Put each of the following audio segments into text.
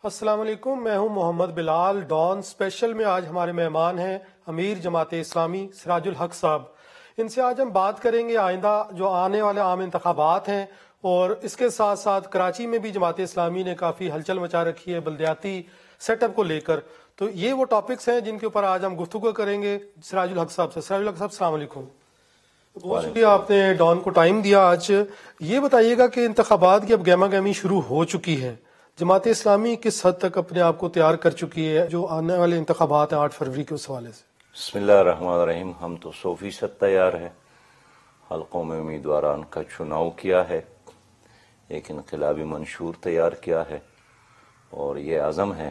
السلام علیکم، میں ہوں محمد بلال ڈان اسپیشل میں۔ آج ہمارے مہمان ہیں امیر جماعت اسلامی سراج الحق صاحب۔ ان سے آج ہم بات کریں گے آئندہ جو آنے والے عام انتخابات ہیں، اور اس کے ساتھ ساتھ کراچی میں بھی جماعت اسلامی نے کافی ہلچل مچا رکھی ہے بلدیاتی سیٹ اپ کو لے کر۔ تو یہ وہ ٹاپکس ہیں جن کے اوپر آج ہم گفتگو کریں گے سراج الحق صاحب سے۔ سراج الحق صاحب السلام علیکم۔ بہت شکریہ آپ نے ڈان کو ٹائم دیا آج۔ یہ بتائیے گا کہ انتخابات کی اب گہما گہمی شروع ہو چکی ہے، جماعت اسلامی کس حد تک اپنے آپ کو تیار کر چکی ہے جو آنے والے انتخابات ہیں 8 فروری کے اس حوالے سے؟ بسم اللہ الرحمن الرحیم۔ ہم تو 100% تیار ہیں۔ حلقوں میں امیدواران کا چناؤ کیا ہے، ایک انقلابی منشور تیار کیا ہے، اور یہ عزم ہے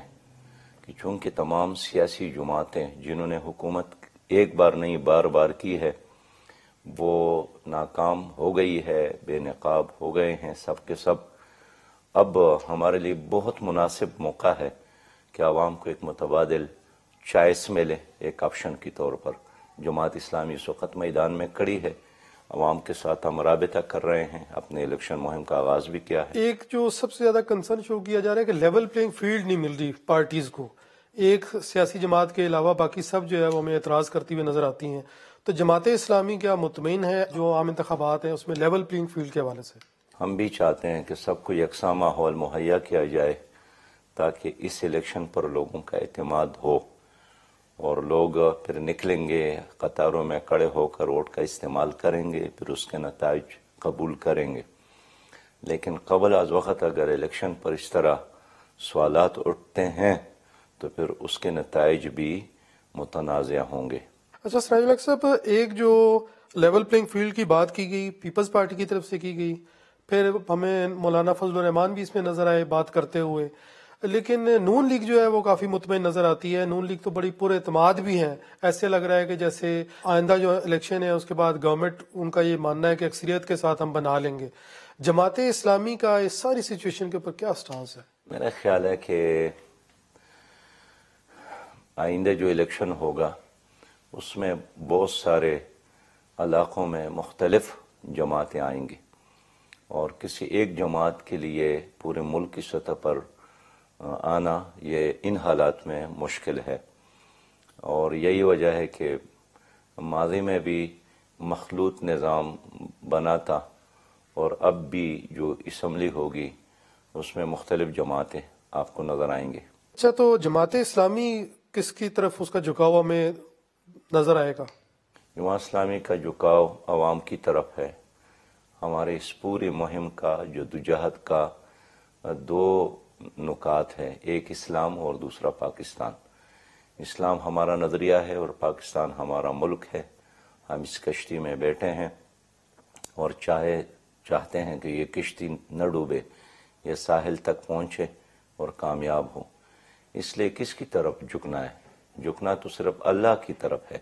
کہ چونکہ تمام سیاسی جماعتیں جنہوں نے حکومت ایک بار نہیں بار بار کی ہے وہ ناکام ہو گئی ہے، بے نقاب ہو گئے ہیں سب کے سب، اب ہمارے لیے بہت مناسب موقع ہے کہ عوام کو ایک متبادل چوائس ملے ایک آپشن کی طور پر۔ جماعت اسلامی اس وقت میدان میں کھڑی ہے، عوام کے ساتھ ہم رابطہ کر رہے ہیں، اپنے الیکشن مہم کا آغاز بھی کیا ہے۔ ایک جو سب سے زیادہ کنسرن شو کیا جا رہا ہے کہ لیول پلینگ فیلڈ نہیں مل رہی پارٹیز کو، ایک سیاسی جماعت کے علاوہ باقی سب جو ہے وہ ہمیں اعتراض کرتی ہوئے نظر آتی ہیں۔ تو جماعت اسلامی کیا مطمئن ہے جو عام انتخابات ہیں اس میں لیول پلینگ فیلڈ کے حوالے سے؟ ہم بھی چاہتے ہیں کہ سب کو یکساں ماحول مہیا کیا جائے تاکہ اس الیکشن پر لوگوں کا اعتماد ہو، اور لوگ پھر نکلیں گے، قطاروں میں کھڑے ہو کر ووٹ کا استعمال کریں گے، پھر اس کے نتائج قبول کریں گے۔ لیکن قبل از وقت اگر الیکشن پر اس طرح سوالات اٹھتے ہیں تو پھر اس کے نتائج بھی متنازع ہوں گے۔ اچھا سراج الحق صاحب، ایک جو لیول پلینگ فیلڈ کی بات کی گئی پیپلز پارٹی کی طرف سے کی گئی، پھر ہمیں مولانا فضل الرحمان بھی اس میں نظر آئے بات کرتے ہوئے، لیکن نون لیگ جو ہے وہ کافی مطمئن نظر آتی ہے۔ نون لیگ تو بڑی پر اعتماد بھی ہے، ایسے لگ رہا ہے کہ جیسے آئندہ جو الیکشن ہے اس کے بعد گورنمنٹ ان کا یہ ماننا ہے کہ اکثریت کے ساتھ ہم بنا لیں گے۔ جماعت اسلامی کا اس ساری سچویشن کے اوپر کیا سٹانس ہے؟ میرا خیال ہے کہ آئندہ جو الیکشن ہوگا اس میں بہت سارے علاقوں میں مختلف جماعتیں آئیں گی، اور کسی ایک جماعت کے لیے پورے ملک کی سطح پر آنا یہ ان حالات میں مشکل ہے، اور یہی وجہ ہے کہ ماضی میں بھی مخلوط نظام بنا تھا، اور اب بھی جو اسمبلی ہوگی اس میں مختلف جماعتیں آپ کو نظر آئیں گے۔ اچھا، تو جماعت اسلامی کس کی طرف اس کا جھکاؤ ہمیں نظر آئے گا؟ جماعت اسلامی کا جھکاؤ عوام کی طرف ہے۔ ہمارے اس پوری مہم کا جدوجہد کا دو نکات ہے، ایک اسلام اور دوسرا پاکستان۔ اسلام ہمارا نظریہ ہے اور پاکستان ہمارا ملک ہے۔ ہم اس کشتی میں بیٹھے ہیں اور چاہتے ہیں کہ یہ کشتی نہ ڈوبے، یہ ساحل تک پہنچے اور کامیاب ہو۔ اس لیے کس کی طرف جھکنا ہے؟ جھکنا تو صرف اللہ کی طرف ہے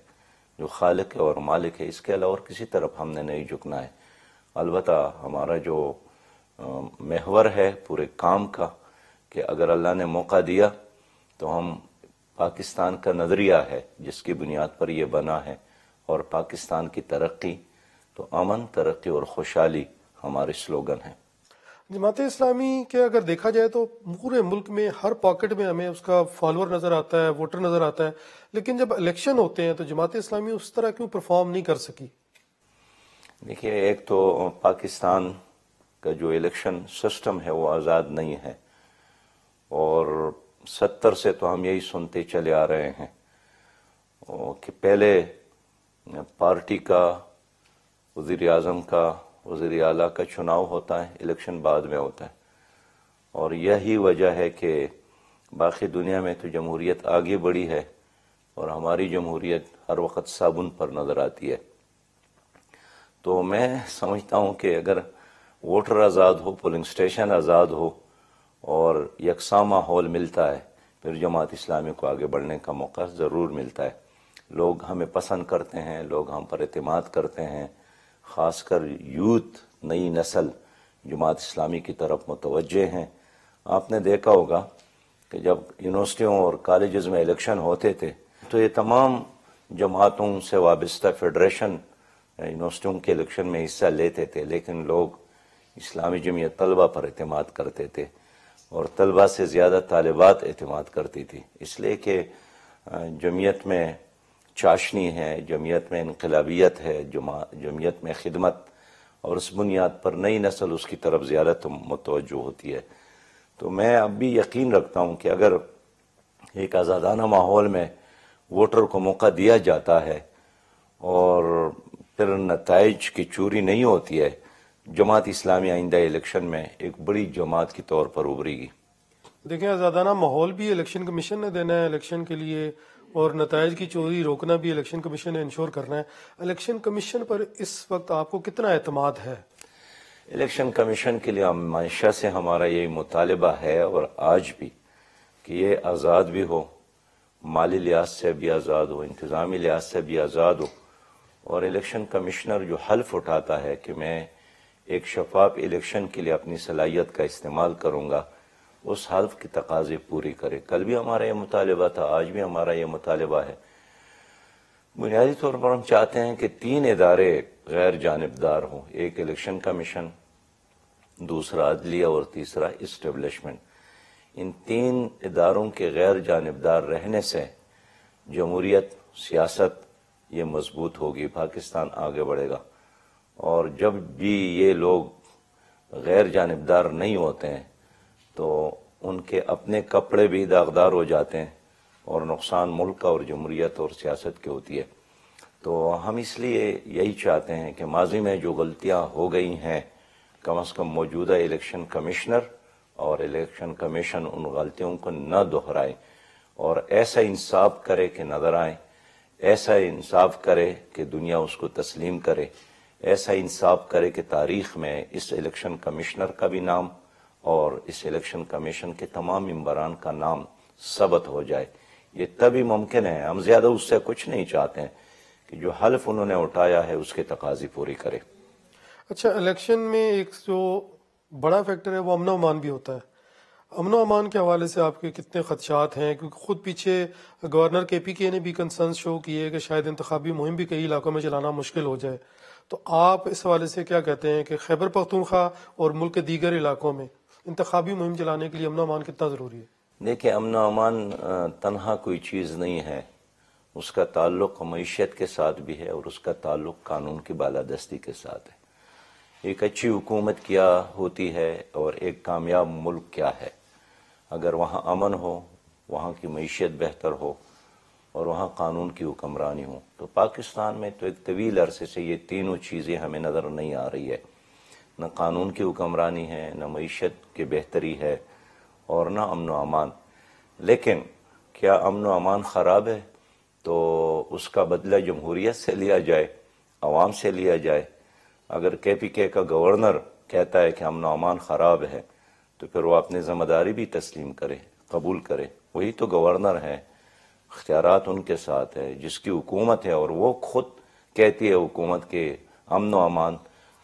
جو خالق اور مالک ہے، اس کے علاوہ اور کسی طرف ہم نے نہیں جھکنا ہے۔ البتہ ہمارا جو محور ہے پورے کام کا کہ اگر اللہ نے موقع دیا تو ہم پاکستان کا نظریہ ہے جس کی بنیاد پر یہ بنا ہے، اور پاکستان کی ترقی تو امن، ترقی اور خوشحالی ہمارے سلوگن ہیں۔ جماعت اسلامی کے اگر دیکھا جائے تو پورے ملک میں ہر پاکٹ میں ہمیں اس کا فالوور نظر آتا ہے، ووٹر نظر آتا ہے، لیکن جب الیکشن ہوتے ہیں تو جماعت اسلامی اس طرح کیوں پرفارم نہیں کر سکی؟ دیکھیے، ایک تو پاکستان کا جو الیکشن سسٹم ہے وہ آزاد نہیں ہے، اور 70 سے تو ہم یہی سنتے چلے آ رہے ہیں کہ پہلے پارٹی کا، وزیر اعظم کا، وزیر اعلیٰ کا چناؤ ہوتا ہے، الیکشن بعد میں ہوتا ہے، اور یہی وجہ ہے کہ باقی دنیا میں تو جمہوریت آگے بڑھی ہے اور ہماری جمہوریت ہر وقت صابن پر نظر آتی ہے۔ تو میں سمجھتا ہوں کہ اگر ووٹر آزاد ہو، پولنگ اسٹیشن آزاد ہو اور یکساں ماحول ملتا ہے، پھر جماعت اسلامی کو آگے بڑھنے کا موقع ضرور ملتا ہے۔ لوگ ہمیں پسند کرتے ہیں، لوگ ہم پر اعتماد کرتے ہیں، خاص کر یوتھ، نئی نسل جماعت اسلامی کی طرف متوجہ ہیں۔ آپ نے دیکھا ہوگا کہ جب یونیورسٹیوں اور کالجز میں الیکشن ہوتے تھے تو یہ تمام جماعتوں سے وابستہ فیڈریشن یونیورسٹیوں کے الیکشن میں حصہ لیتے تھے، لیکن لوگ اسلامی جمعیت طلبہ پر اعتماد کرتے تھے، اور طلبہ سے زیادہ طالبات اعتماد کرتی تھی، اس لیے کہ جمعیت میں چاشنی ہے، جمعیت میں انقلابیت ہے، جمعیت میں خدمت، اور اس بنیاد پر نئی نسل اس کی طرف زیادہ متوجہ ہوتی ہے۔ تو میں اب بھی یقین رکھتا ہوں کہ اگر ایک آزادانہ ماحول میں ووٹر کو موقع دیا جاتا ہے اور پھر نتائج کی چوری نہیں ہوتی ہے، جماعت اسلامی آئندہ الیکشن میں ایک بڑی جماعت کے طور پر ابھرے گی۔ دیکھیں، آزادانہ ماحول بھی الیکشن کمیشن نے دینا ہے الیکشن کے لیے، اور نتائج کی چوری روکنا بھی الیکشن کمیشن نے انشور کرنا ہے۔ الیکشن کمیشن پر اس وقت آپ کو کتنا اعتماد ہے؟ الیکشن کمیشن کے لیے ہمیشہ سے ہمارا یہی مطالبہ ہے اور آج بھی، کہ یہ آزاد بھی ہو، مالی لحاظ سے بھی آزاد ہو، انتظامی لحاظ سے بھی آزاد ہو، اور الیکشن کمشنر جو حلف اٹھاتا ہے کہ میں ایک شفاف الیکشن کے لیے اپنی صلاحیت کا استعمال کروں گا، اس حلف کی تقاضے پوری کرے۔ کل بھی ہمارا یہ مطالبہ تھا، آج بھی ہمارا یہ مطالبہ ہے۔ بنیادی طور پر ہم چاہتے ہیں کہ 3 ادارے غیر جانبدار ہوں، ایک الیکشن کمیشن، دوسرا عدلیہ اور تیسرا اسٹیبلشمنٹ۔ ان 3 اداروں کے غیر جانبدار رہنے سے جمہوریت، سیاست یہ مضبوط ہوگی، پاکستان آگے بڑھے گا۔ اور جب بھی یہ لوگ غیر جانبدار نہیں ہوتے ہیں تو ان کے اپنے کپڑے بھی داغدار ہو جاتے ہیں، اور نقصان ملک اور جمہوریت اور سیاست کی ہوتی ہے۔ تو ہم اس لیے یہی چاہتے ہیں کہ ماضی میں جو غلطیاں ہو گئی ہیں، کم از کم موجودہ الیکشن کمشنر اور الیکشن کمیشن ان غلطیوں کو نہ دہرائے، اور ایسا انصاف کرے کہ نظر آئے، ایسا انصاف کرے کہ دنیا اس کو تسلیم کرے، ایسا انصاف کرے کہ تاریخ میں اس الیکشن کمشنر کا بھی نام اور اس الیکشن کمیشن کے تمام ممبران کا نام ثبت ہو جائے۔ یہ تبھی ممکن ہے، ہم زیادہ اس سے کچھ نہیں چاہتے ہیں، کہ جو حلف انہوں نے اٹھایا ہے اس کے تقاضے پوری کرے۔ اچھا، الیکشن میں ایک جو بڑا فیکٹر ہے وہ امن و امان بھی ہوتا ہے۔ امن و امان کے حوالے سے آپ کے کتنے خدشات ہیں؟ کیونکہ خود پیچھے گورنر KPK نے بھی کنسرن شو کیے کہ شاید انتخابی مہم بھی کئی علاقوں میں چلانا مشکل ہو جائے، تو آپ اس حوالے سے کیا کہتے ہیں کہ خیبر پختونخوا اور ملک کے دیگر علاقوں میں انتخابی مہم چلانے کے لیے امن و امان کتنا ضروری ہے؟ دیکھیں، امن و امان تنہا کوئی چیز نہیں ہے، اس کا تعلق معیشت کے ساتھ بھی ہے اور اس کا تعلق قانون کی بالادستی کے ساتھ ہے۔ ایک اچھی حکومت کیا ہوتی ہے اور ایک کامیاب ملک کیا ہے؟ اگر وہاں امن ہو، وہاں کی معیشت بہتر ہو اور وہاں قانون کی حکمرانی ہو۔ تو پاکستان میں تو ایک طویل عرصے سے یہ تینوں چیزیں ہمیں نظر نہیں آ رہی ہے، نہ قانون کی حکمرانی ہے، نہ معیشت کی بہتری ہے، اور نہ امن و امان۔ لیکن کیا امن و امان خراب ہے تو اس کا بدلہ جمہوریت سے لیا جائے، عوام سے لیا جائے؟ اگر KPK کا گورنر کہتا ہے کہ امن و امان خراب ہے تو پھر وہ اپنی ذمہ داری بھی تسلیم کرے، قبول کرے۔ وہی تو گورنر ہے، اختیارات ان کے ساتھ ہے، جس کی حکومت ہے، اور وہ خود کہتی ہے حکومت کے امن و امان،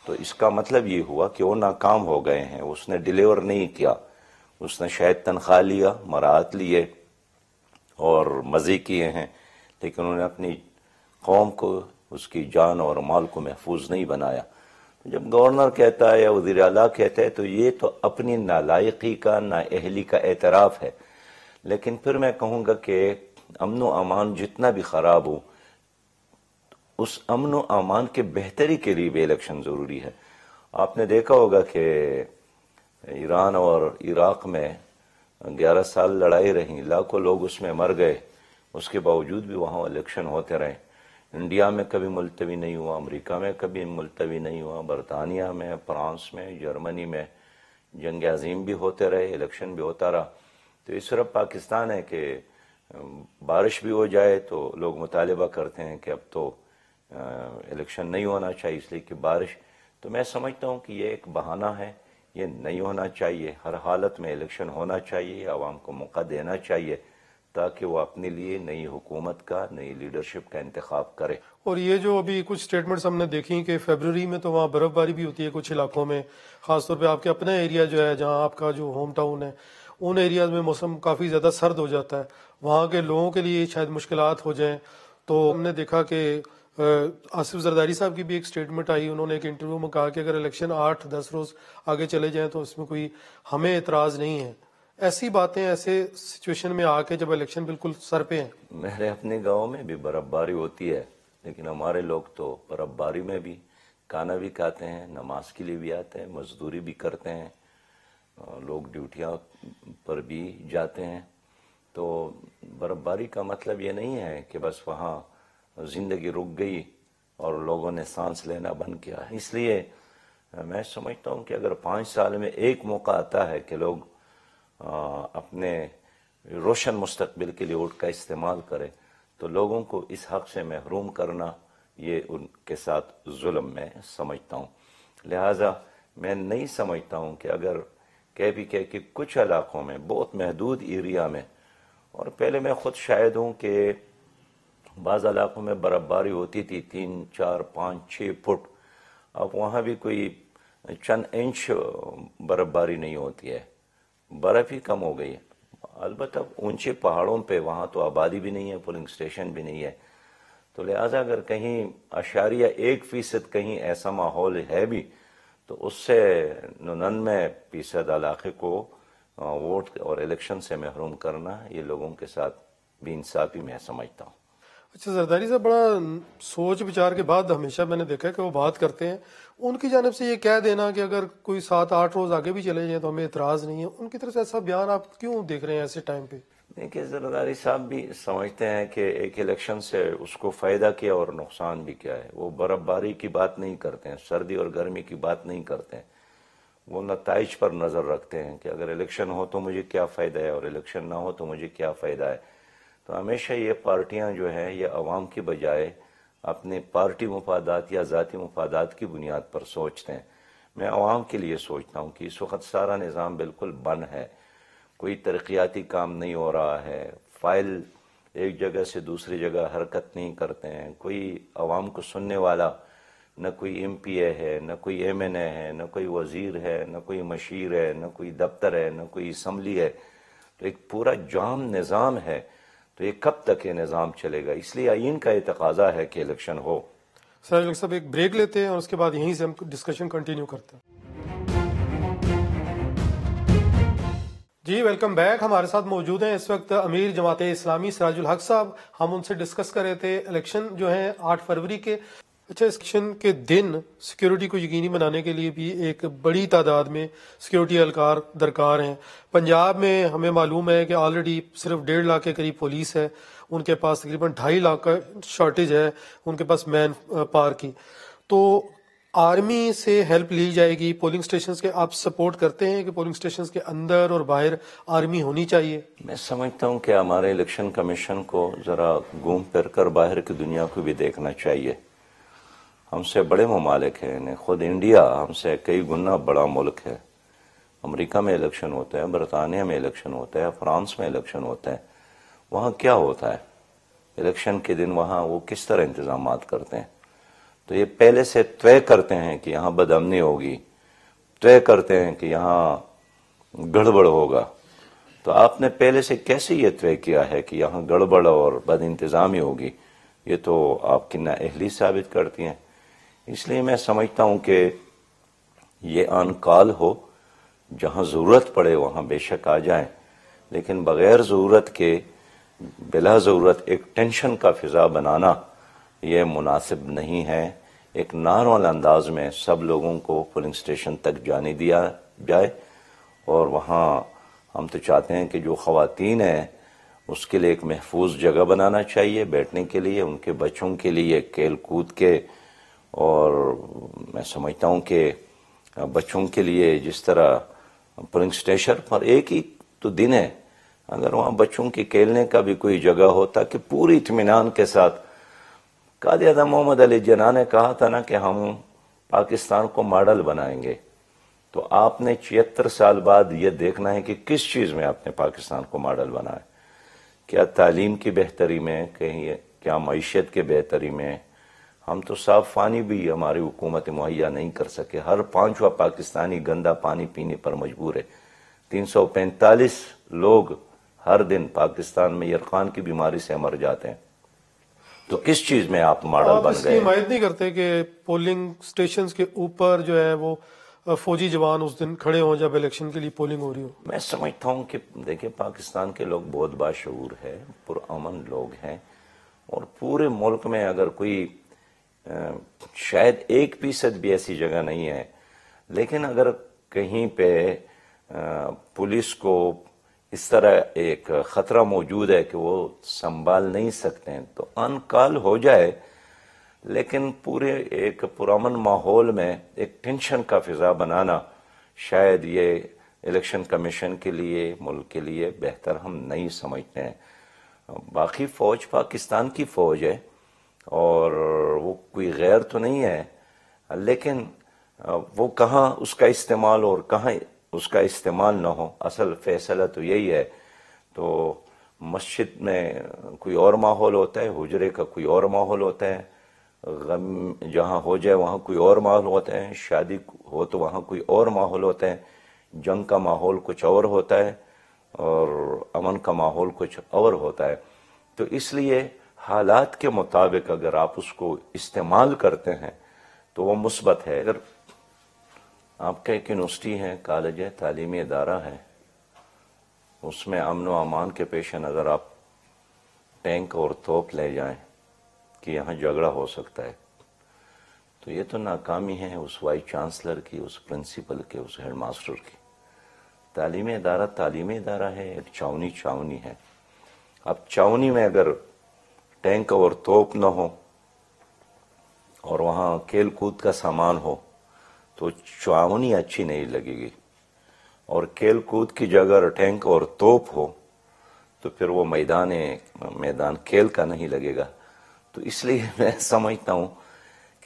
تو اس کا مطلب یہ ہوا کہ وہ ناکام ہو گئے ہیں، اس نے ڈیلیور نہیں کیا۔ اس نے شاید تنخواہ لیا، مراعات لیے اور مزے کیے ہیں، لیکن انہوں نے اپنی قوم کو، اس کی جان اور مال کو محفوظ نہیں بنایا۔ جب گورنر کہتا ہے یا وزیر اعلیٰ کہتا ہے تو یہ تو اپنی نالائقی کا، نااہلی کا اعتراف ہے۔ لیکن پھر میں کہوں گا کہ امن و امان جتنا بھی خراب ہو، اس امن و امان کے بہتری کے لیے بھی الیکشن ضروری ہے۔ آپ نے دیکھا ہوگا کہ ایران اور عراق میں 11 سال لڑائی رہی، لاکھوں لوگ اس میں مر گئے، اس کے باوجود بھی وہاں الیکشن ہوتے رہے۔ انڈیا میں کبھی ملتوی نہیں ہوا، امریکہ میں کبھی ملتوی نہیں ہوا، برطانیہ میں، فرانس میں، جرمنی میں جنگ عظیم بھی ہوتے رہے، الیکشن بھی ہوتا رہا۔ تو اس طرف پاکستان ہے کہ بارش بھی ہو جائے تو لوگ مطالبہ کرتے ہیں کہ اب تو الیکشن نہیں ہونا چاہیے اس لیے کہ بارش۔ تو میں سمجھتا ہوں کہ یہ ایک بہانہ ہے، یہ نہیں ہونا چاہیے۔ ہر حالت میں الیکشن ہونا چاہیے، عوام کو موقع دینا چاہیے تاکہ وہ اپنے لیے نئی حکومت کا، نئی لیڈرشپ کا انتخاب کرے۔ اور یہ جو ابھی کچھ سٹیٹمنٹس ہم نے دیکھی کہ فیبروری میں تو وہاں برف باری بھی ہوتی ہے کچھ علاقوں میں، خاص طور پہ آپ کے اپنا ایریا جو ہے جہاں آپ کا جو ہوم ٹاؤن ہے، ان ایریاز میں موسم کافی زیادہ سرد ہو جاتا ہے، وہاں کے لوگوں کے لیے شاید مشکلات ہو جائیں۔ تو ہم نے دیکھا کہ آصف زرداری صاحب کی بھی ایک سٹیٹمنٹ آئی، انہوں نے ایک انٹرویو میں کہا کہ اگر الیکشن 8-10 روز آگے چلے جائیں تو اس میں کوئی ہمیں اعتراض نہیں ہے، ایسی باتیں ایسے سچویشن میں آ کے جب الیکشن بالکل سر پہ ہیں؟ میرے اپنے گاؤں میں بھی برف باری ہوتی ہے، لیکن ہمارے لوگ تو برف باری میں بھی کھانا بھی کھاتے ہیں، نماز کے لیے بھی آتے ہیں، مزدوری بھی کرتے ہیں، لوگ ڈیوٹیاں پر بھی جاتے ہیں. تو برف باری کا مطلب یہ نہیں ہے کہ بس وہاں زندگی رک گئی اور لوگوں نے سانس لینا بند کیا. اس لیے میں سمجھتا ہوں کہ اگر 5 سال میں ایک موقع آتا ہے کہ لوگ اپنے روشن مستقبل کے لیے ووٹ کا استعمال کرے تو لوگوں کو اس حق سے محروم کرنا یہ ان کے ساتھ ظلم میں سمجھتا ہوں. لہٰذا میں نہیں سمجھتا ہوں کہ اگر KPK کے کچھ علاقوں میں بہت محدود ایریا میں، اور پہلے میں خود شاہد ہوں کہ بعض علاقوں میں برف باری ہوتی تھی 3 4 5 6 فٹ، اب وہاں بھی کوئی چند انچ برف باری نہیں ہوتی ہے، برف ہی کم ہو گئی ہے. البتہ اونچے پہاڑوں پہ وہاں تو آبادی بھی نہیں ہے، پولنگ اسٹیشن بھی نہیں ہے. تو لہٰذا اگر کہیں 0.1% کہیں ایسا ماحول ہے بھی تو اس سے 99% علاقے کو ووٹ اور الیکشن سے محروم کرنا یہ لوگوں کے ساتھ بے انصافی میں سمجھتا ہوں. اچھا زرداری صاحب، بڑا سوچ بچار کے بعد ہمیشہ میں نے دیکھا کہ وہ بات کرتے ہیں، ان کی جانب سے یہ کہہ دینا کہ اگر کوئی 7-8 روز آگے بھی چلے جائیں تو ہمیں اعتراض نہیں ہے، ان کی طرف سے ایسا بیان آپ کیوں دیکھ رہے ہیں ایسے ٹائم پہ؟ دیکھیے زرداری صاحب بھی سمجھتے ہیں کہ ایک الیکشن سے اس کو فائدہ کیا اور نقصان بھی کیا ہے. وہ برف باری کی بات نہیں کرتے ہیں، سردی اور گرمی کی بات نہیں کرتے ہیں، وہ نتائج پر نظر رکھتے ہیں کہ اگر الیکشن ہو تو مجھے کیا فائدہ ہے اور الیکشن نہ ہو تو مجھے کیا فائدہ ہے. تو ہمیشہ یہ پارٹیاں جو ہیں یہ عوام کی بجائے اپنے پارٹی مفادات یا ذاتی مفادات کی بنیاد پر سوچتے ہیں. میں عوام کے لیے سوچتا ہوں کہ اس وقت سارا نظام بالکل بند ہے، کوئی ترقیاتی کام نہیں ہو رہا ہے، فائل ایک جگہ سے دوسری جگہ حرکت نہیں کرتے ہیں، کوئی عوام کو سننے والا نہ کوئی MPA ہے، نہ کوئی MNA ہے، نہ کوئی وزیر ہے، نہ کوئی مشیر ہے، نہ کوئی دفتر ہے، نہ کوئی اسمبلی ہے. تو ایک پورا جام نظام ہے. تو یہ کب تک یہ نظام چلے گا؟ اس لیے آئین کا یہ تقاضا ہے کہ الیکشن ہو. سراج صاحب ایک بریک لیتے ہیں اور اس کے بعد یہیں سے ہم ڈسکشن کنٹینیو کرتے ہیں. جی ویلکم بیک. ہمارے ساتھ موجود ہیں اس وقت امیر جماعت اسلامی سراج الحق صاحب. ہم ان سے ڈسکس کر رہے تھے الیکشن جو ہیں 8 فروری کے. اچھا، الیکشن کے دن سیکیورٹی کو یقینی بنانے کے لیے بھی ایک بڑی تعداد میں سیکیورٹی اہلکار درکار ہیں. پنجاب میں ہمیں معلوم ہے کہ آلریڈی صرف 1.5 لاکھ کے قریب پولیس ہے، ان کے پاس تقریباً 2.5 لاکھ کا شارٹیج ہے ان کے پاس مین پاور کی. تو آرمی سے ہیلپ لی جائے گی پولنگ سٹیشنز کے. آپ سپورٹ کرتے ہیں کہ پولنگ سٹیشنز کے اندر اور باہر آرمی ہونی چاہیے؟ میں سمجھتا ہوں کہ ہمارے الیکشن کمیشن کو ذرا گھوم پھر کر باہر کی دنیا کو بھی دیکھنا چاہیے. ہم سے بڑے ممالک ہیں، خود انڈیا ہم سے کئی گنا بڑا ملک ہے. امریکہ میں الیکشن ہوتا ہے، برطانیہ میں الیکشن ہوتا ہے، فرانس میں الیکشن ہوتا ہے. وہاں کیا ہوتا ہے الیکشن کے دن؟ وہاں وہ کس طرح انتظامات کرتے ہیں؟ تو یہ پہلے سے طے کرتے ہیں کہ یہاں بد امنی ہوگی، طے کرتے ہیں کہ یہاں گڑبڑ ہوگا. تو آپ نے پہلے سے کیسے یہ طے کیا ہے کہ یہاں گڑبڑ اور بد انتظامی ہوگی؟ یہ تو آپ کی نااہلی ثابت کرتی ہیں. اس لیے میں سمجھتا ہوں کہ یہ آن کال ہو، جہاں ضرورت پڑے وہاں بے شک آ جائیں، لیکن بغیر ضرورت کے بلا ضرورت ایک ٹینشن کا فضا بنانا یہ مناسب نہیں ہے. ایک نارمل انداز میں سب لوگوں کو پولنگ سٹیشن تک جانے دیا جائے، اور وہاں ہم تو چاہتے ہیں کہ جو خواتین ہیں اس کے لیے ایک محفوظ جگہ بنانا چاہیے بیٹھنے کے لیے، ان کے بچوں کے لیے کھیل کود کے. اور میں سمجھتا ہوں کہ بچوں کے لیے جس طرح پولنگ سٹیشن پر ایک ہی تو دن ہے، اگر وہاں بچوں کے کھیلنے کا بھی کوئی جگہ ہو تاکہ پوری اطمینان کے ساتھ. قائد اعظم محمد علی جناح نے کہا تھا نا کہ ہم پاکستان کو ماڈل بنائیں گے. تو آپ نے 76 سال بعد یہ دیکھنا ہے کہ کس چیز میں آپ نے پاکستان کو ماڈل بنایا. کیا تعلیم کی بہتری میں، کہیں کیا معیشت کے بہتری میں؟ ہم تو صاف پانی بھی ہماری حکومت مہیا نہیں کر سکے. ہر 5واں پاکستانی گندا پانی پینے پر مجبور ہے. 345 لوگ ہر دن پاکستان میں یرقان کی بیماری سے مر جاتے ہیں. تو کس چیز میں آپ ماڈل بن اس کی گئے؟ حمایت نہیں کرتے کہ پولنگ سٹیشنز کے اوپر جو ہے وہ فوجی جوان اس دن کھڑے ہوں جب الیکشن کے لیے پولنگ ہو رہی ہو؟ میں سمجھتا ہوں کہ دیکھیں پاکستان کے لوگ بہت باشعور ہے، پرامن لوگ ہیں، اور پورے ملک میں اگر کوئی شاید 1% بھی ایسی جگہ نہیں ہے، لیکن اگر کہیں پہ پولیس کو اس طرح ایک خطرہ موجود ہے کہ وہ سنبھال نہیں سکتے ہیں تو ان کال ہو جائے، لیکن پورے ایک پرامن ماحول میں ایک ٹینشن کا فضا بنانا شاید یہ الیکشن کمیشن کے لیے، ملک کے لیے بہتر ہم نہیں سمجھتے ہیں۔ باقی فوج پاکستان کی فوج ہے اور وہ کوئی غیر تو نہیں ہے، لیکن وہ کہاں اس کا استعمال اور کہاں اس کا استعمال نہ ہو، اصل فیصلہ تو یہی ہے۔ تو مسجد میں کوئی اور ماحول ہوتا ہے، حجرے کا کوئی اور ماحول ہوتا ہے، غم جہاں ہو جائے وہاں کوئی اور ماحول ہوتا ہے، شادی ہو تو وہاں کوئی اور ماحول ہوتا ہے، جنگ کا ماحول کچھ اور ہوتا ہے اور امن کا ماحول کچھ اور ہوتا ہے۔ تو اس لیے حالات کے مطابق اگر آپ اس کو استعمال کرتے ہیں تو وہ مثبت ہے۔ اگر آپ کا ایک یونیورسٹی ہے، کالج ہے، تعلیمی ادارہ ہے، اس میں امن و امان کے پیش نظر آپ ٹینک اور توپ لے جائیں کہ یہاں جھگڑا ہو سکتا ہے، تو یہ تو ناکامی ہے اس وائس چانسلر کی، اس پرنسپل کے، اس ہیڈ ماسٹر کی۔ تعلیمی ادارہ ہے، ایک چاونی ہے۔ اب چاونی میں اگر ٹینک اور توپ نہ ہو اور وہاں کھیل کود کا سامان ہو تو چاونی اچھی نہیں لگے گی، اور کھیل کود کی جگہ ٹینک اور توپ ہو تو پھر وہ میدان کھیل کا نہیں لگے گا۔ تو اس لیے میں سمجھتا ہوں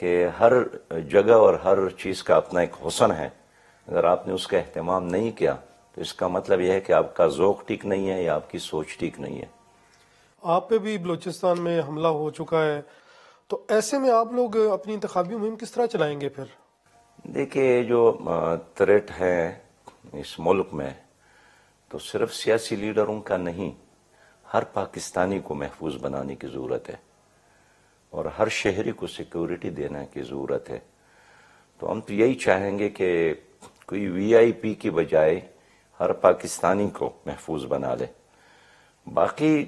کہ ہر جگہ اور ہر چیز کا اپنا ایک حسن ہے، اگر آپ نے اس کا اہتمام نہیں کیا تو اس کا مطلب یہ ہے کہ آپ کا ذوق ٹھیک نہیں ہے یا آپ کی سوچ ٹھیک نہیں ہے۔ آپ پہ بھی بلوچستان میں حملہ ہو چکا ہے، تو ایسے میں آپ لوگ اپنی انتخابی مہم کس طرح چلائیں گے پھر؟ دیکھیے جو تھریٹ ہے اس ملک میں تو صرف سیاسی لیڈروں کا نہیں، ہر پاکستانی کو محفوظ بنانے کی ضرورت ہے اور ہر شہری کو سیکیورٹی دینے کی ضرورت ہے۔ تو ہم تو یہی چاہیں گے کہ کوئی وی آئی پی کی بجائے ہر پاکستانی کو محفوظ بنا لے۔ باقی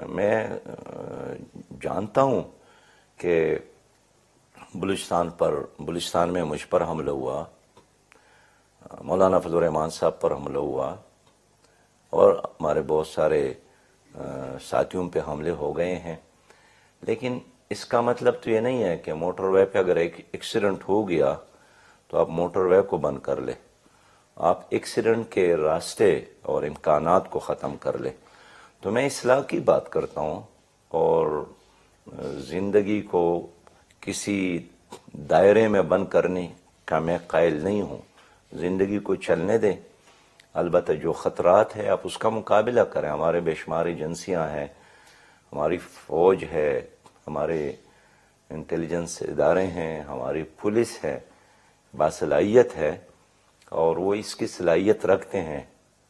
میں جانتا ہوں کہ بلوچستان میں مجھ پر حملہ ہوا، مولانا فضل الرحمان صاحب پر حملہ ہوا، اور ہمارے بہت سارے ساتھیوں پہ حملے ہو گئے ہیں، لیکن اس کا مطلب تو یہ نہیں ہے کہ موٹر وے پہ اگر ایک ایکسیڈنٹ ہو گیا تو آپ موٹر وے کو بند کر لیں، آپ ایکسیڈنٹ کے راستے اور امکانات کو ختم کر لیں۔ تو میں اصلاح کی بات کرتا ہوں اور زندگی کو کسی دائرے میں بند کرنے کا میں قائل نہیں ہوں، زندگی کو چلنے دیں، البتہ جو خطرات ہے آپ اس کا مقابلہ کریں۔ ہمارے بے شمار ایجنسیاں ہیں، ہماری فوج ہے، ہمارے انٹیلیجنس ادارے ہیں، ہماری پولیس ہے، باصلاحیت ہے، اور وہ اس کی صلاحیت رکھتے ہیں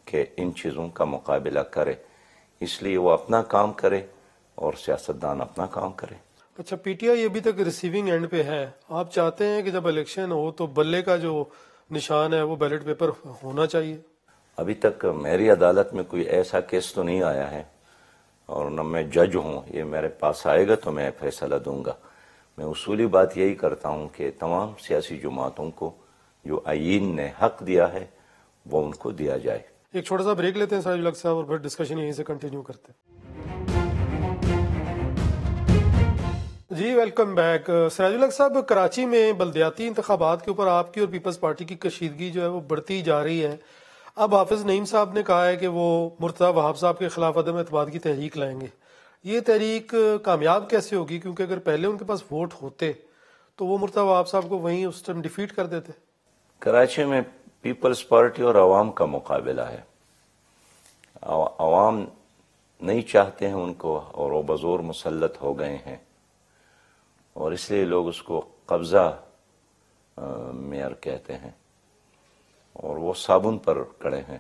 کہ ان چیزوں کا مقابلہ کرے، اس لیے وہ اپنا کام کرے اور سیاستدان اپنا کام کرے۔ اچھا، پی ٹی آئی ابھی تک ریسیونگ اینڈ پہ ہے، آپ چاہتے ہیں کہ جب الیکشن ہو تو بلے کا جو نشان ہے وہ بیلٹ پیپر ہونا چاہیے؟ ابھی تک میری عدالت میں کوئی ایسا کیس تو نہیں آیا ہے، اور نہ میں جج ہوں، یہ میرے پاس آئے گا تو میں فیصلہ دوں گا۔ میں اصولی بات یہی کرتا ہوں کہ تمام سیاسی جماعتوں کو جو آئین نے حق دیا ہے وہ ان کو دیا جائے۔ ایک چھوٹا سا بریک لیتے ہیں سراج الحق صاحب، اور پھر ڈسکشن یہیں سے کنٹینیو کرتے ہیں۔ جی ویلکم بیک۔ سراج الحق صاحب، کراچی میں بلدیاتی انتخابات کے اوپر آپ کی اور پیپلز پارٹی کی کشیدگی جو ہے وہ بڑھتی جا رہی ہے۔ اب حافظ نعیم صاحب نے کہا ہے کہ وہ مرتضی وہاب صاحب کے خلاف عدم اعتماد کی تحریک لائیں گے۔ یہ تحریک کامیاب کیسے ہوگی؟ کیونکہ اگر پہلے ان کے پاس ووٹ ہوتے تو وہ مرتضی وہاب صاحب کو وہیں اس ٹائم ڈیفیٹ کر دیتے۔ کراچی میں پیپلز پارٹی اور عوام کا مقابلہ ہے، عوام نہیں چاہتے ہیں ان کو اور وہ بزور مسلط ہو گئے ہیں، اور اس لیے لوگ اس کو قبضہ میئر کہتے ہیں، اور وہ صابن پر کڑے ہیں،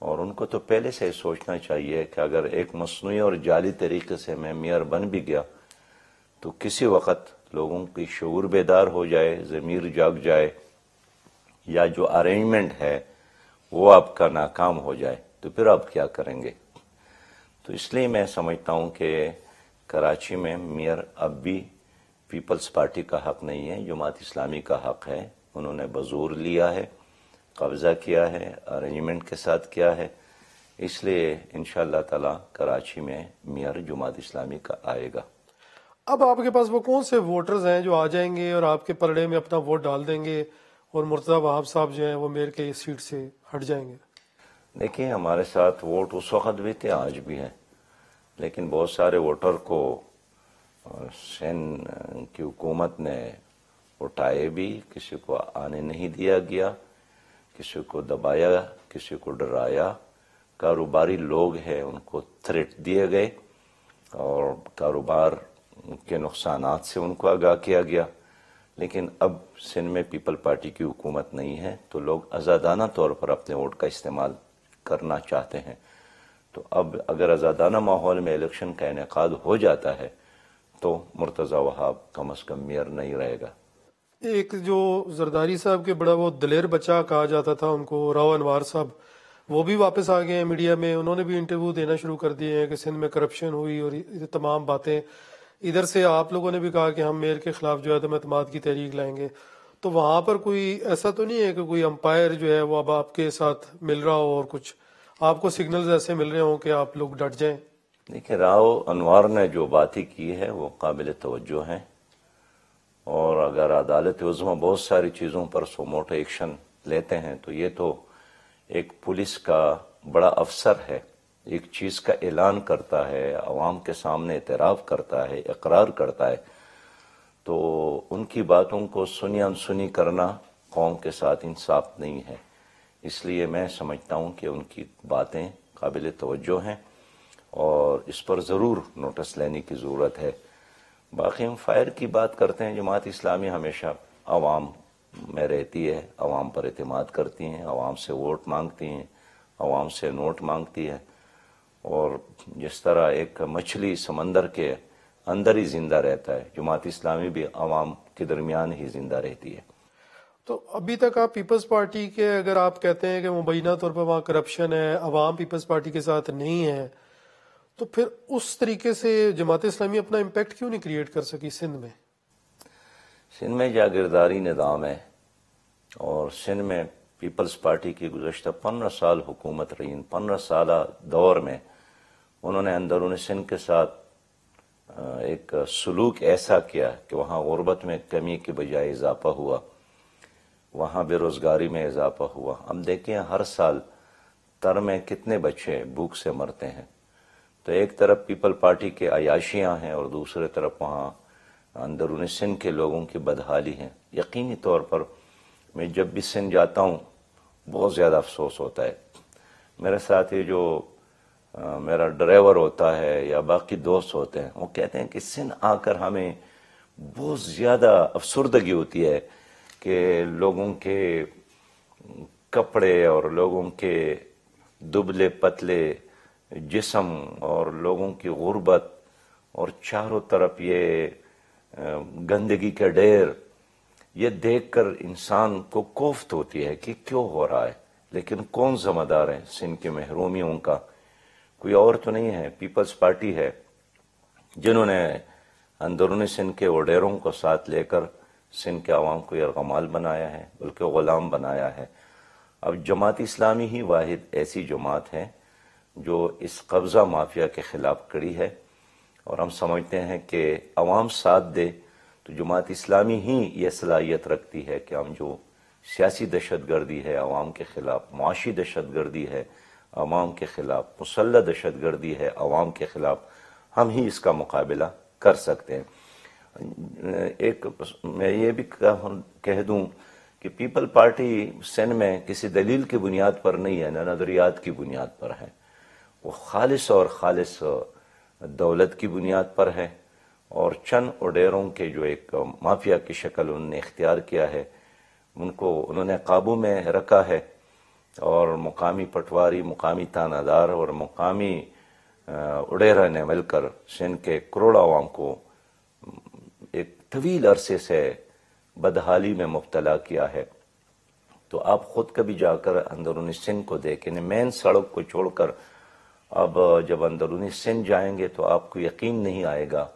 اور ان کو تو پہلے سے سوچنا چاہیے کہ اگر ایک مصنوعی اور جعلی طریقے سے میں میئر بن بھی گیا تو کسی وقت لوگوں کی شعور بیدار ہو جائے، ضمیر جاگ جائے، یا جو ارینجمنٹ ہے وہ آپ کا ناکام ہو جائے تو پھر آپ کیا کریں گے؟ تو اس لیے میں سمجھتا ہوں کہ کراچی میں میئر اب بھی پیپلز پارٹی کا حق نہیں ہے، جماعت اسلامی کا حق ہے. انہوں نے بزور لیا ہے، قبضہ کیا ہے، ارینجمنٹ کے ساتھ کیا ہے. اس لیے انشاءاللہ تعالی کراچی میں میئر جماعت اسلامی کا آئے گا. اب آپ کے پاس وہ کون سے ووٹرز ہیں جو آ جائیں گے اور آپ کے پلڑے میں اپنا ووٹ ڈال دیں گے اور مرتضی وہاب صاحب جو ہیں وہ میئر کے سیٹ سے ہٹ جائیں گے؟ دیکھیں، ہمارے ساتھ ووٹ اس وقت بھی تھے، آج بھی ہیں، لیکن بہت سارے ووٹر کو سندھ کی حکومت نے اٹھائے بھی، کسی کو آنے نہیں دیا گیا، کسی کو دبایا، کسی کو ڈرایا. کاروباری لوگ ہیں ان کو تھریٹ دیے گئے اور کاروبار کے نقصانات سے ان کو آگاہ کیا گیا. لیکن اب سندھ میں پیپل پارٹی کی حکومت نہیں ہے تو لوگ آزادانہ طور پر اپنے ووٹ کا استعمال کرنا چاہتے ہیں. تو اب اگر آزادانہ ماحول میں الیکشن کا انعقاد ہو جاتا ہے تو مرتضی وہاب کم از کم میئر نہیں رہے گا. ایک جو زرداری صاحب کے بڑا وہ دلیر بچہ کہا جاتا تھا ان کو، راؤ انوار صاحب، وہ بھی واپس آ گئے ہیں میڈیا میں. انہوں نے بھی انٹرویو دینا شروع کر دیے ہیں کہ سندھ میں کرپشن ہوئی اور یہ تمام باتیں. ادھر سے آپ لوگوں نے بھی کہا کہ ہم میئر کے خلاف جو ہے عدم اعتماد کی تحریک لائیں گے. تو وہاں پر کوئی ایسا تو نہیں ہے کہ کوئی امپائر جو ہے وہ اب آپ کے ساتھ مل رہا ہو اور کچھ آپ کو سگنلز ایسے مل رہے ہوں کہ آپ لوگ ڈٹ جائیں؟ دیکھیں، راؤ انوار نے جو باتیں کی ہے وہ قابل توجہ ہیں، اور اگر عدالت عظمیٰ بہت ساری چیزوں پر سوموٹو ایکشن لیتے ہیں تو یہ تو ایک پولیس کا بڑا افسر ہے، ایک چیز کا اعلان کرتا ہے، عوام کے سامنے اعتراف کرتا ہے، اقرار کرتا ہے، تو ان کی باتوں کو سنی انسنی کرنا قوم کے ساتھ انصاف نہیں ہے. اس لیے میں سمجھتا ہوں کہ ان کی باتیں قابل توجہ ہیں اور اس پر ضرور نوٹس لینے کی ضرورت ہے. باقی ہم فائر کی بات کرتے ہیں، جماعت اسلامی ہمیشہ عوام میں رہتی ہے، عوام پر اعتماد کرتی ہیں، عوام سے ووٹ مانگتی ہیں، عوام سے نوٹ مانگتی ہے، اور جس طرح ایک مچھلی سمندر کے اندر ہی زندہ رہتا ہے، جماعت اسلامی بھی عوام کے درمیان ہی زندہ رہتی ہے. تو ابھی تک آپ پیپلز پارٹی کے اگر آپ کہتے ہیں کہ مبینہ طور پر وہاں کرپشن ہے، عوام پیپلز پارٹی کے ساتھ نہیں ہے، تو پھر اس طریقے سے جماعت اسلامی اپنا امپیکٹ کیوں نہیں کریٹ کر سکی سندھ میں؟ سندھ میں جاگیرداری نظام ہے اور سندھ میں پیپلز پارٹی کی گزشتہ 15 سال حکومت رہی. 15 سالہ دور میں انہوں نے اندرون سندھ کے ساتھ ایک سلوک ایسا کیا کہ وہاں غربت میں کمی کے بجائے اضافہ ہوا، وہاں بے روزگاری میں اضافہ ہوا. ہم دیکھیں ہر سال تر میں کتنے بچے بھوک سے مرتے ہیں. تو ایک طرف پیپل پارٹی کے عیاشیاں ہیں اور دوسرے طرف وہاں اندرون سندھ کے لوگوں کی بدحالی ہیں. یقینی طور پر میں جب بھی سندھ جاتا ہوں بہت زیادہ افسوس ہوتا ہے. میرے ساتھ یہ جو میرا ڈرائیور ہوتا ہے یا باقی دوست ہوتے ہیں وہ کہتے ہیں کہ سندھ آ کر ہمیں بہت زیادہ افسردگی ہوتی ہے کہ لوگوں کے کپڑے اور لوگوں کے دبلے پتلے جسم اور لوگوں کی غربت اور چاروں طرف یہ گندگی کے ڈھیر، یہ دیکھ کر انسان کو کوفت ہوتی ہے کہ کیوں ہو رہا ہے. لیکن کون ذمہ دار ہے سندھ کی محرومیوں کا؟ کوئی اور تو نہیں ہے، پیپلز پارٹی ہے جنہوں نے اندرون سندھ کے وڈیروں کو ساتھ لے کر سندھ کے عوام کو یرغمال بنایا ہے، بلکہ غلام بنایا ہے. اب جماعت اسلامی ہی واحد ایسی جماعت ہے جو اس قبضہ مافیا کے خلاف کڑی ہے، اور ہم سمجھتے ہیں کہ عوام ساتھ دے تو جماعت اسلامی ہی یہ صلاحیت رکھتی ہے کہ ہم جو سیاسی دہشت گردی ہے عوام کے خلاف، معاشی دہشت گردی ہے عوام کے خلاف، مسلح دہشت گردی ہے عوام کے خلاف، ہم ہی اس کا مقابلہ کر سکتے ہیں. ایک میں یہ بھی کہہ دوں کہ پیپل پارٹی سندھ میں کسی دلیل کی بنیاد پر نہیں ہے، نہ نظریات کی بنیاد پر ہے. وہ خالص اور خالص دولت کی بنیاد پر ہے، اور چند وڈیروں کے جو ایک مافیا کی شکل انہوں نے اختیار کیا ہے، ان کو انہوں نے قابو میں رکھا ہے، اور مقامی پٹواری، مقامی تانہ دار اور مقامی وڈیرا نے مل کر سندھ کے کروڑوں عوام کو ایک طویل عرصے سے بدحالی میں مبتلا کیا ہے. تو آپ خود کبھی جا کر اندرونی سندھ کو دیکھیں، مین سڑک کو چھوڑ کر اب جب اندرونی سندھ جائیں گے تو آپ کو یقین نہیں آئے گا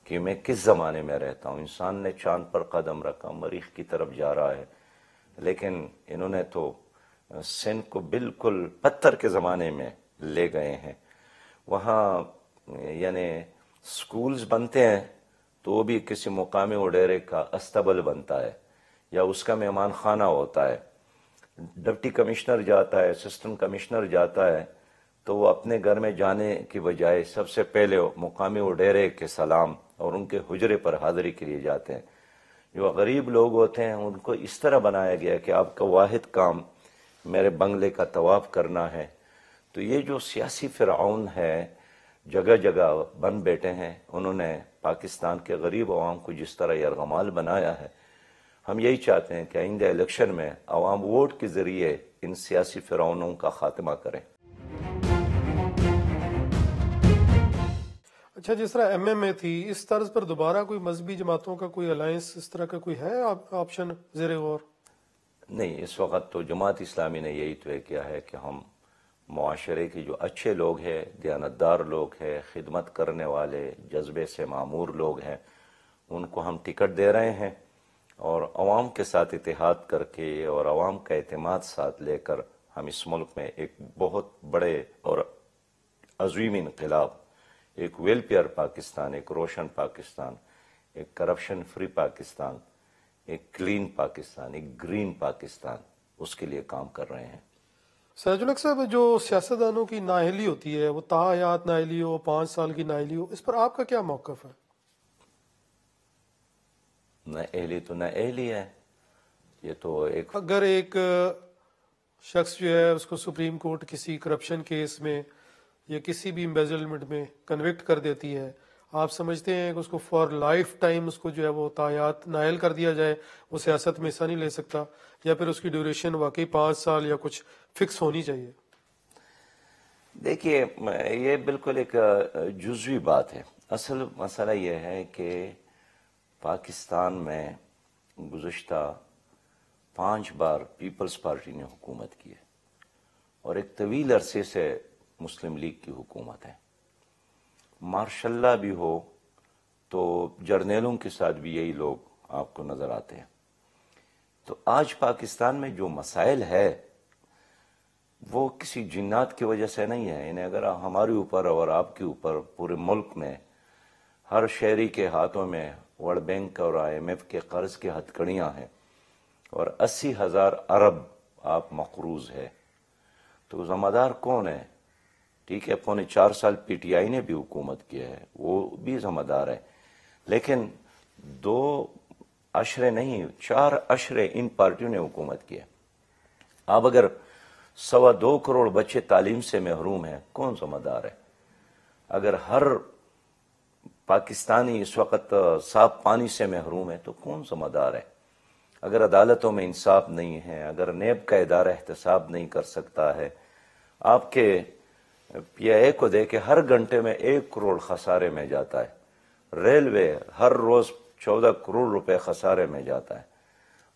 کہ میں کس زمانے میں رہتا ہوں۔ انسان نے چاند پر قدم رکھا، مریخ کی طرف جا رہا ہے، لیکن انہوں نے تو سندھ کو بالکل پتھر کے زمانے میں لے گئے ہیں۔ وہاں یعنی سکولز بنتے ہیں تو وہ بھی کسی مقامی وڈیرے کا استبل بنتا ہے یا اس کا مہمان خانہ ہوتا ہے۔ ڈپٹی کمشنر جاتا ہے، اسسٹنٹ کمشنر جاتا ہے تو وہ اپنے گھر میں جانے کی بجائے سب سے پہلے مقامی وڈیرے کے سلام اور ان کے حجرے پر حاضری کے لیے جاتے ہیں۔ جو غریب لوگ ہوتے ہیں ان کو اس طرح بنایا گیا کہ آپ کا واحد کام میرے بنگلے کا طواف کرنا ہے۔ تو یہ جو سیاسی فرعون ہے جگہ جگہ بن بیٹھے ہیں، انہوں نے پاکستان کے غریب عوام کو جس طرح یرغمال بنایا ہے، ہم یہی چاہتے ہیں کہ آئندہ الیکشن میں عوام ووٹ کے ذریعے ان سیاسی فرعونوں کا خاتمہ کریں۔ اچھا، جس طرح ایم ایم اے تھی، اس طرز پر دوبارہ کوئی مذہبی جماعتوں کا کوئی الائنس اس طرح کا کوئی ہے آپشن زیر غور؟ نہیں، اس وقت تو جماعت اسلامی نے یہی طے کیا ہے کہ ہم معاشرے کے جو اچھے لوگ ہیں، دیانتدار لوگ ہیں، خدمت کرنے والے، جذبے سے معمور لوگ ہیں، ان کو ہم ٹکٹ دے رہے ہیں، اور عوام کے ساتھ اتحاد کر کے اور عوام کا اعتماد ساتھ لے کر ہم اس ملک میں ایک بہت بڑے اور عظیم انقلاب، ایک ویلفیئر پاکستان، ایک روشن پاکستان، ایک کرپشن فری پاکستان، ایک کلین پاکستان، ایک گرین پاکستان، اس کے لیے کام کر رہے ہیں۔ سراج الحق صاحب، جو سیاستدانوں کی نااہلی ہوتی ہے، وہ تاحیات نااہلی ہو، 5 سال کی نااہلی ہو، اس پر آپ کا کیا موقف ہے؟ نااہلی تو نااہلی ہے، یہ تو ایک اگر ایک شخص جو ہے اس کو سپریم کورٹ کسی کرپشن کیس میں یا کسی بھی امبیزلمنٹ میں کنوکٹ کر دیتی ہے، آپ سمجھتے ہیں کہ اس کو فار لائف ٹائم اس کو جو ہے وہ تاحیات نائل کر دیا جائے، وہ سیاست میں حصہ نہیں لے سکتا، یا پھر اس کی ڈیوریشن واقعی 5 سال یا کچھ فکس ہونی چاہیے؟ دیکھیے، یہ بالکل ایک جزوی بات ہے۔ اصل مسئلہ یہ ہے کہ پاکستان میں گزشتہ 5 بار پیپلز پارٹی نے حکومت کی ہے اور ایک طویل عرصے سے مسلم لیگ کی حکومت ہے۔ ماشاء اللہ بھی ہو تو جرنیلوں کے ساتھ بھی یہی لوگ آپ کو نظر آتے ہیں۔ تو آج پاکستان میں جو مسائل ہے وہ کسی جنات کی وجہ سے نہیں ہے، انہیں اگر ہمارے اوپر اور آپ کے اوپر پورے ملک میں ہر شہری کے ہاتھوں میں ورلڈ بینک اور آئی ایم ایف کے قرض کی ہتھکڑیاں ہیں اور 80,000 ارب آپ مقروض ہے، تو ذمہ دار کون ہے؟ ٹھیک ہے، 4.25 سال پی ٹی آئی نے بھی حکومت کی ہے، وہ بھی ذمہ دار ہے، لیکن 2 عشرے نہیں، 4 عشرے ان پارٹیوں نے حکومت کی ہے۔ اب اگر 2.25 کروڑ بچے تعلیم سے محروم ہیں، کون ذمہ دار ہے؟ اگر ہر پاکستانی اس وقت صاف پانی سے محروم ہے تو کون ذمہ دار ہے؟ اگر عدالتوں میں انصاف نہیں ہے، اگر نیب کا ادارہ احتساب نہیں کر سکتا ہے، آپ کے پی آئی اے کو دیکھے ہر گھنٹے میں 1 کروڑ خسارے میں جاتا ہے، ریلوے ہر روز 14 کروڑ روپے خسارے میں جاتا ہے،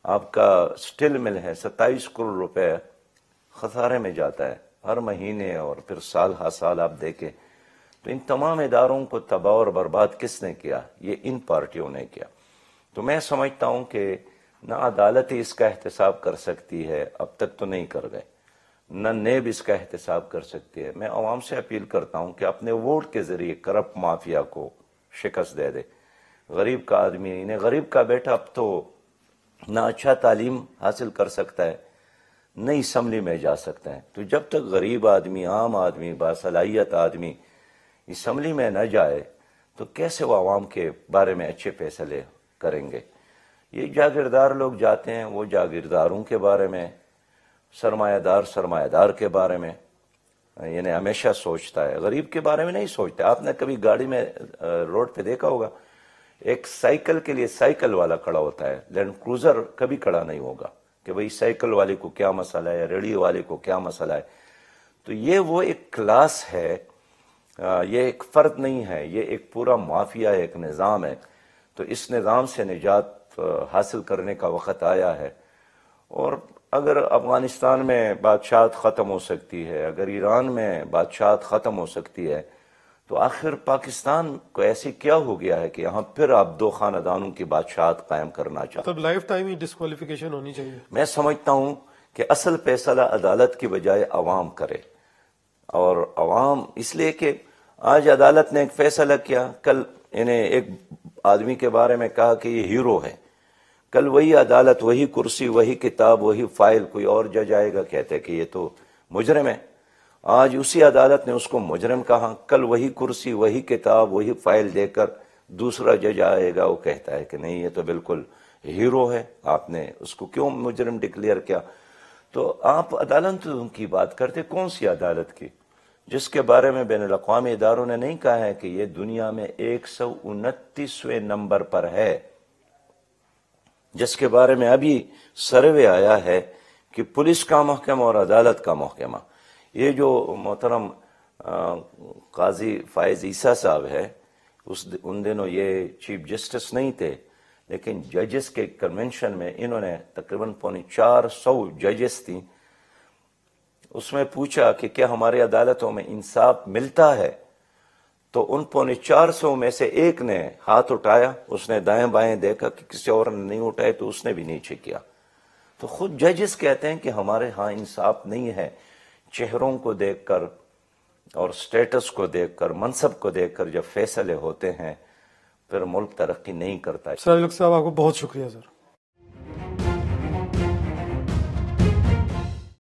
آپ کا سٹیل مل ہے 27 کروڑ روپے خسارے میں جاتا ہے ہر مہینے، اور پھر سال ہر سال آپ دیکھیں تو ان تمام اداروں کو تباہ اور برباد کس نے کیا؟ یہ ان پارٹیوں نے کیا۔ تو میں سمجھتا ہوں کہ نہ عدالت اس کا احتساب کر سکتی ہے، اب تک تو نہیں کر گئے، نہ نیب اس کا احتساب کر سکتی ہے۔ میں عوام سے اپیل کرتا ہوں کہ اپنے ووٹ کے ذریعے کرپٹ مافیا کو شکست دے دے۔ غریب کا آدمی، انہیں غریب کا بیٹا اب تو نہ اچھا تعلیم حاصل کر سکتا ہے، نہ اسمبلی میں جا سکتا ہے۔ تو جب تک غریب آدمی، عام آدمی، باصلاحیت آدمی اسمبلی میں نہ جائے تو کیسے وہ عوام کے بارے میں اچھے فیصلے کریں گے؟ یہ جاگیردار لوگ جاتے ہیں، وہ جاگیرداروں کے بارے میں، سرمایہ دار کے بارے میں یعنی ہمیشہ سوچتا ہے، غریب کے بارے میں نہیں سوچتا۔ آپ نے کبھی گاڑی میں روڈ پہ دیکھا ہوگا، ایک سائیکل کے لیے سائیکل والا کھڑا ہوتا ہے، لینڈ کروزر کبھی کھڑا نہیں ہوگا کہ بھئی سائیکل والے کو کیا مسئلہ ہے، ریڑھی والے کو کیا مسئلہ ہے۔ تو یہ وہ ایک کلاس ہے، یہ ایک فرد نہیں ہے، یہ ایک پورا مافیا ہے، ایک نظام ہے۔ تو اس نظام سے نجات حاصل کرنے کا وقت آیا ہے، اور اگر افغانستان میں بادشاہت ختم ہو سکتی ہے، اگر ایران میں بادشاہت ختم ہو سکتی ہے، تو آخر پاکستان کو ایسے کیا ہو گیا ہے کہ یہاں پھر آپ دو خاندانوں کی بادشاہت قائم کرنا چاہتے ہیں؟ مطلب لائف ٹائم ہی ڈسکوالیفیکیشن ہونی چاہیے. میں سمجھتا ہوں کہ اصل فیصلہ عدالت کی بجائے عوام کرے، اور عوام اس لیے کہ آج عدالت نے ایک فیصلہ کیا، کل انہیں ایک آدمی کے بارے میں کہا کہ یہ ہیرو ہے، کل وہی عدالت، وہی کرسی، وہی کتاب، وہی فائل کوئی اور جج آئے گا کہتے کہ یہ تو مجرم ہے. آج اسی عدالت نے اس کو مجرم کہا، کل وہی کرسی، وہی کتاب، وہی فائل دے کر دوسرا جج آئے گا، وہ کہتا ہے کہ نہیں یہ تو بالکل ہیرو ہے، آپ نے اس کو کیوں مجرم ڈکلیئر کیا؟ تو آپ عدالتوں کی بات کرتے، کون سی عدالت کی؟ جس کے بارے میں بین الاقوامی اداروں نے نہیں کہا ہے کہ یہ دنیا میں 129ویں نمبر پر ہے، جس کے بارے میں ابھی سروے آیا ہے کہ پولیس کا محکمہ اور عدالت کا محکمہ، یہ جو محترم قاضی فائز عیسیٰ صاحب ہے، ان دنوں یہ چیف جسٹس نہیں تھے، لیکن ججز کے کنونشن میں انہوں نے تقریباً 450 ججز تھیں، اس میں پوچھا کہ کیا ہماری عدالتوں میں انصاف ملتا ہے؟ تو ان 450 میں سے ایک نے ہاتھ اٹھایا، اس نے دائیں بائیں دیکھا کہ کسی اور نے نہیں اٹھائے تو اس نے بھی نیچے کیا. تو خود ججز کہتے ہیں کہ ہمارے ہاں انصاف نہیں ہے. چہروں کو دیکھ کر اور سٹیٹس کو دیکھ کر، منصب کو دیکھ کر جب فیصلے ہوتے ہیں پھر ملک ترقی نہیں کرتا. سراج الحق صاحب آپ کو بہت شکریہ سر.